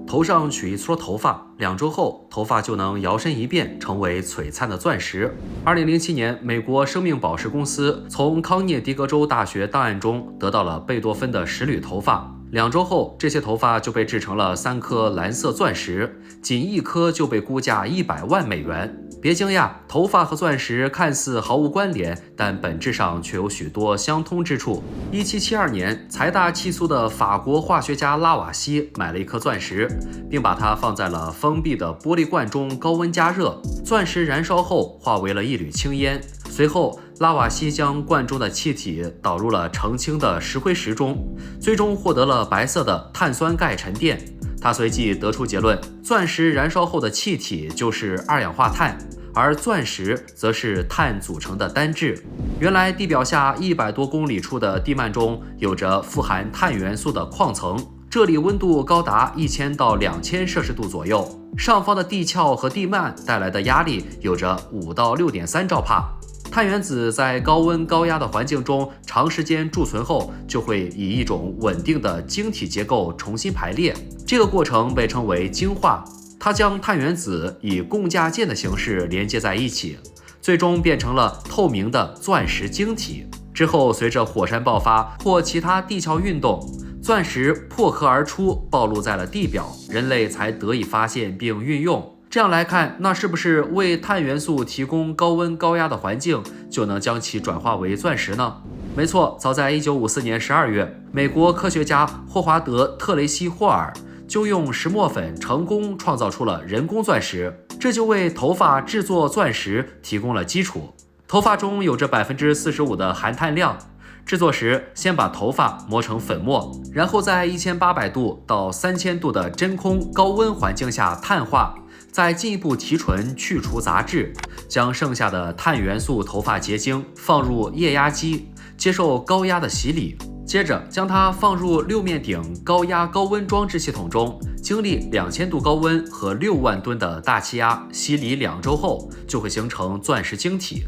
头上取一撮头发，2周后头发就能摇身一变成为璀璨的钻石。2007年，美国生命宝石公司从康涅狄格州大学档案中得到了贝多芬的10缕头发。2周后，这些头发就被制成了3颗蓝色钻石，仅1颗就被估价100万美元。别惊讶，头发和钻石看似毫无关联，但本质上却有许多相通之处。1772年，财大气粗的法国化学家拉瓦锡买了1颗钻石，并把它放在了封闭的玻璃罐中高温加热，钻石燃烧后化为了一缕青烟。随后，拉瓦锡将罐中的气体导入了澄清的石灰石中，最终获得了白色的碳酸钙沉淀。他随即得出结论，钻石燃烧后的气体就是二氧化碳，而钻石则是碳组成的单质。原来地表下100多公里处的地幔中有着富含碳元素的矿层，这里温度高达1000到2000摄氏度左右，上方的地壳和地幔带来的压力有着5到6.3兆帕。碳原子在高温高压的环境中长时间贮存后，就会以一种稳定的晶体结构重新排列，这个过程被称为晶化。它将碳原子以共价键的形式连接在一起，最终变成了透明的钻石晶体。之后，随着火山爆发或其他地壳运动，钻石破壳而出，暴露在了地表，人类才得以发现并运用。这样来看，那是不是为碳元素提供高温高压的环境，就能将其转化为钻石呢？没错，早在1954年12月，美国科学家霍华德·特雷西·霍尔就用石墨粉成功创造出了人工钻石，这就为头发制作钻石提供了基础。头发中有着45%的含碳量，制作时先把头发磨成粉末，然后在1800度到3000度的真空高温环境下碳化，再进一步提纯去除杂质，将剩下的碳元素头发结晶放入液压机，接受高压的洗礼，接着将它放入6面顶高压高温装置系统中，经历2000度高温和6万吨的大气压洗礼2周后，就会形成钻石晶体。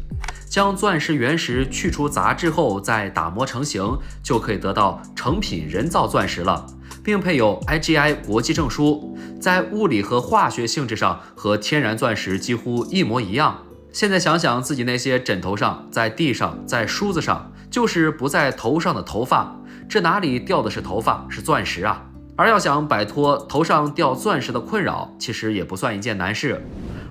将钻石原石去除杂质后再打磨成型，就可以得到成品人造钻石了，并配有 IGI 国际证书，在物理和化学性质上和天然钻石几乎一模一样。现在想想自己那些枕头上、在地上、在梳子上，就是不在头上的头发，这哪里掉的是头发，是钻石啊！而要想摆脱头上掉钻石的困扰，其实也不算一件难事。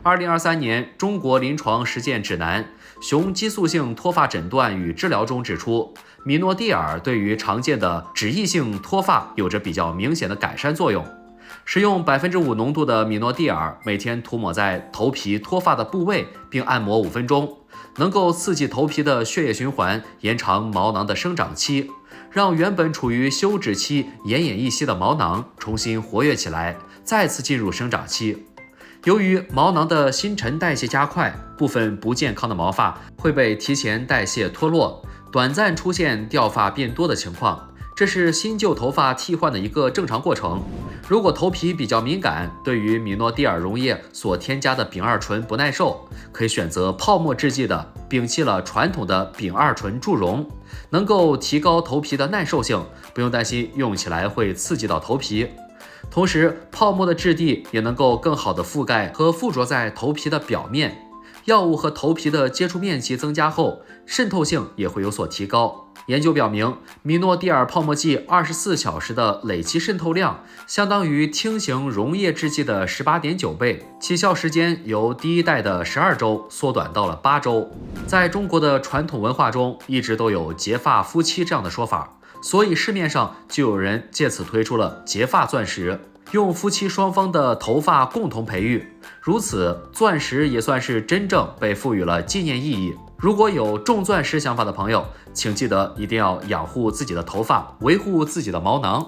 2023年《中国临床实践指南》雄激素性脱发诊断与治疗中指出，米诺地尔对于常见的脂溢性脱发有着比较明显的改善作用。使用5%浓度的米诺地尔，每天涂抹在头皮脱发的部位，并按摩5分钟，能够刺激头皮的血液循环，延长毛囊的生长期，让原本处于休止期、奄奄一息的毛囊重新活跃起来，再次进入生长期。由于毛囊的新陈代谢加快，部分不健康的毛发会被提前代谢脱落，短暂出现掉发变多的情况，这是新旧头发替换的一个正常过程。如果头皮比较敏感，对于米诺地尔溶液所添加的丙二醇不耐受，可以选择泡沫制剂的，摒弃了传统的丙二醇助溶，能够提高头皮的耐受性，不用担心用起来会刺激到头皮。同时，泡沫的质地也能够更好的覆盖和附着在头皮的表面，药物和头皮的接触面积增加后，渗透性也会有所提高。研究表明，米诺地尔泡沫剂24小时的累计渗透量相当于轻型溶液制剂的18.9倍，起效时间由第一代的12周缩短到了8周。在中国的传统文化中，一直都有结发夫妻这样的说法，所以市面上就有人借此推出了结发钻石，用夫妻双方的头发共同培育，如此钻石也算是真正被赋予了纪念意义。如果有种钻石想法的朋友，请记得一定要养护自己的头发，维护自己的毛囊。